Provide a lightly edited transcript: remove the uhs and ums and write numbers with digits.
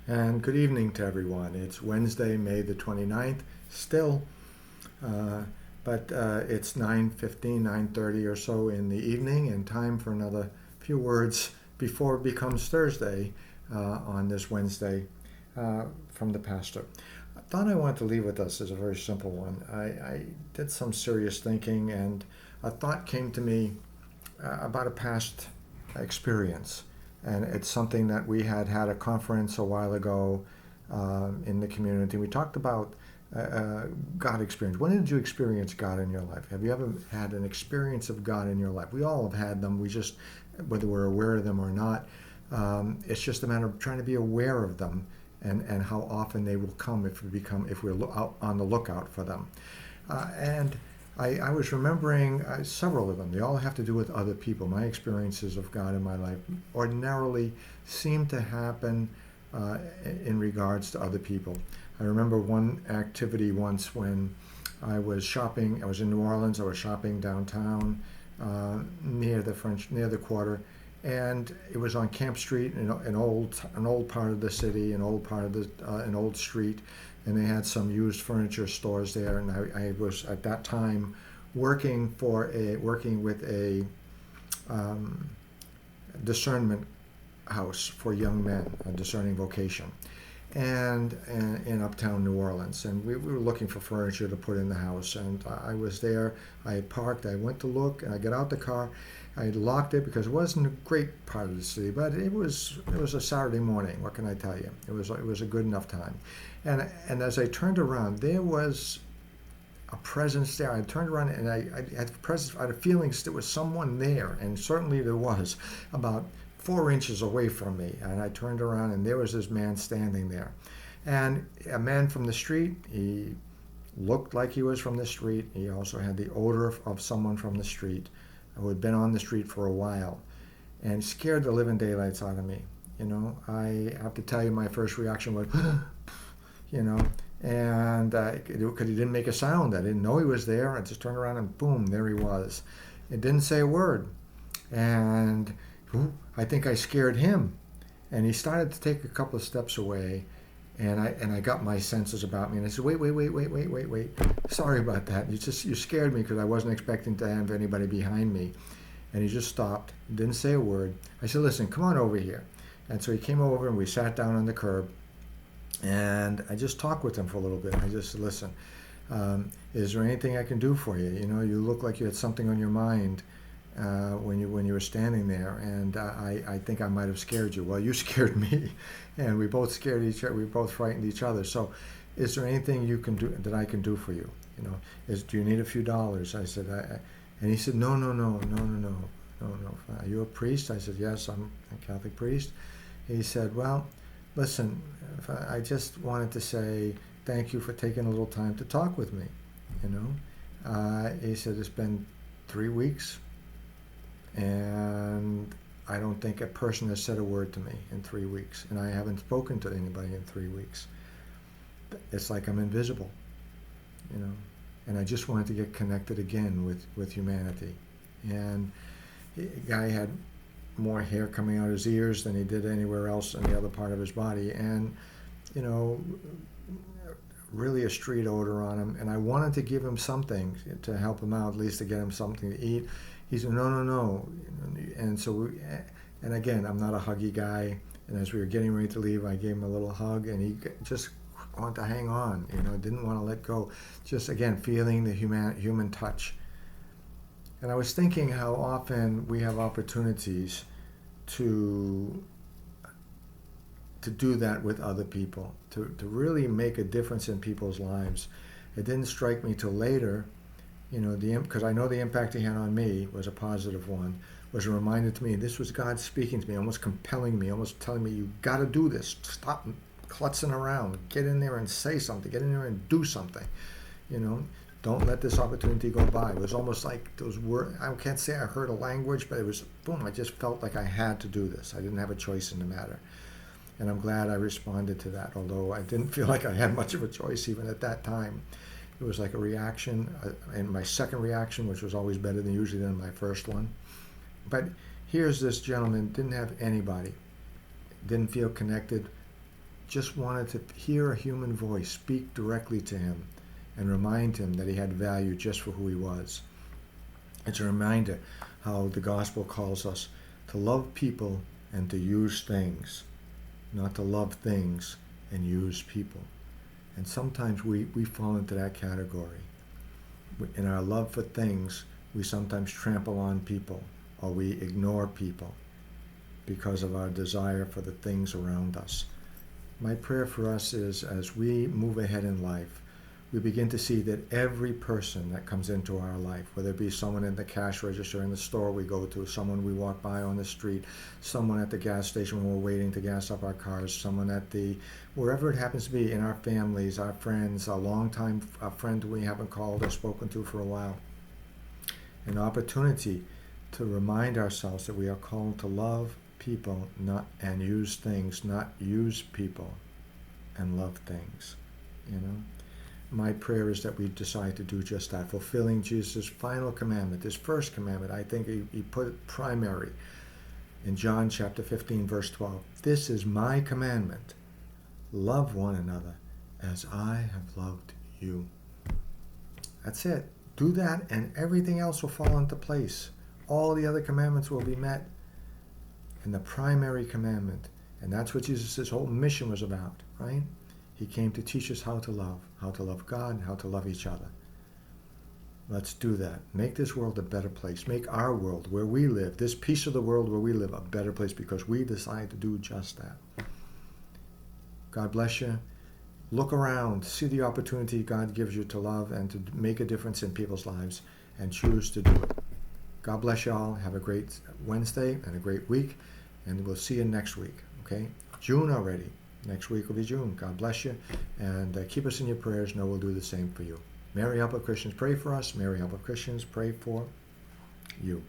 And good evening to everyone. It's Wednesday, May the 29th, still, uh, but it's 9:15, 9:30 or so in the evening, and time for another few words before it becomes Thursday on this Wednesday from the pastor. I thought I wanted to leave with us is a very simple one. I did some serious thinking, and a thought came to me about a past experience. And it's something that we had a conference a while ago in the community. We talked about God experience. When did you experience God in your life? Have you ever had an experience of God in your life? We all have had them. We just, whether we're aware of them or not, it's just a matter of trying to be aware of them and how often they will come if we're out on the lookout for them. And I was remembering several of them. They all have to do with other people. My experiences of God in my life ordinarily seem to happen in regards to other people. I remember one activity once when I was shopping. I was in New Orleans. I was shopping downtown near the Quarter, and it was on Camp Street, an old part of the city, an old street, and they had some used furniture stores there. And I was at that time working with a discernment house for young men, a discerning vocation, and in uptown New Orleans. And we were looking for furniture to put in the house. And I was there. I had parked. I went to look, and I got out the car. I locked it because it wasn't a great part of the city, but it was a Saturday morning. What can I tell you? It was a good enough time. And as I turned around, there was a presence there. I turned around and I had presence. I had a feeling there was someone there, and certainly there was, about 4 inches away from me. And I turned around, and there was this man standing there, and a man from the street. He looked like he was from the street. He also had the odor of someone from the street who had been on the street for a while, and scared the living daylights out of me. I have to tell you, my first reaction was, and because he didn't make a sound. I didn't know he was there. I just turned around and boom, there he was. It didn't say a word, and I think I scared him, and he started to take a couple of steps away, and I got my senses about me, and I said, wait. Sorry about that. You scared me because I wasn't expecting to have anybody behind me. And he just stopped, didn't say a word. I said, listen, come on over here. And so he came over, and we sat down on the curb, and I just talked with him for a little bit. I just said, listen, is there anything I can do for you? You look like you had something on your mind when you were standing there, and I think I might have scared you. Well, you scared me, and we both scared each other. We both frightened each other. So, is there anything you can do that I can do for you? Do you need a few dollars? I said, and he said, no. Are you a priest? I said, yes, I'm a Catholic priest. He said, well, listen, I just wanted to say thank you for taking a little time to talk with me. He said, it's been 3 weeks. And I don't think a person has said a word to me in 3 weeks. And I haven't spoken to anybody in 3 weeks. It's like I'm invisible, And I just wanted to get connected again with humanity. And the guy had more hair coming out of his ears than he did anywhere else in the other part of his body. And, really a street odor on him. And I wanted to give him something to help him out, at least to get him something to eat. He said, no. And so, and again, I'm not a huggy guy. And as we were getting ready to leave, I gave him a little hug, and he just wanted to hang on, didn't want to let go. Just, again, feeling the human touch. And I was thinking how often we have opportunities to do that with other people, to really make a difference in people's lives. It didn't strike me till later, because I know the impact he had on me was a positive one, was a reminder to me, this was God speaking to me, almost compelling me, almost telling me, you got to do this. Stop klutzing around. Get in there and say something. Get in there and do something. Don't let this opportunity go by. It was almost like those words. I can't say I heard a language, but it was, boom, I just felt like I had to do this. I didn't have a choice in the matter. And I'm glad I responded to that, although I didn't feel like I had much of a choice even at that time. It was like a reaction, and my second reaction, which was always better than usually than my first one. But here's this gentleman, didn't have anybody, didn't feel connected just wanted to hear a human voice speak directly to him and remind him that he had value just for who he was. It's a reminder how the gospel calls us to love people and to use things, not to love things and use people. And sometimes we fall into that category. In our love for things, we sometimes trample on people or we ignore people because of our desire for the things around us. My prayer for us is, as we move ahead in life, we begin to see that every person that comes into our life, whether it be someone in the cash register in the store we go to, someone we walk by on the street, someone at the gas station when we're waiting to gas up our cars, someone at wherever it happens to be, in our families, our friends, a friend we haven't called or spoken to for a while, an opportunity to remind ourselves that we are called to love people and use things, not use people and love things. My prayer is that we decide to do just that, fulfilling Jesus' final commandment, his first commandment. I think he put it primary in John chapter 15, verse 12. This is my commandment. Love one another as I have loved you. That's it. Do that and everything else will fall into place. All the other commandments will be met in the primary commandment. And that's what Jesus' whole mission was about, right? He came to teach us how to love God, how to love each other. Let's do that. Make this world a better place. Make our world where we live, this piece of the world where we live, a better place because we decide to do just that. God bless you. Look around. See the opportunity God gives you to love and to make a difference in people's lives and choose to do it. God bless you all. Have a great Wednesday and a great week. And we'll see you next week. Okay? June already. Next week will be June. God bless you. And keep us in your prayers. Know we'll do the same for you. Mary, Help of Christians, pray for us. Mary, Help of Christians, pray for you.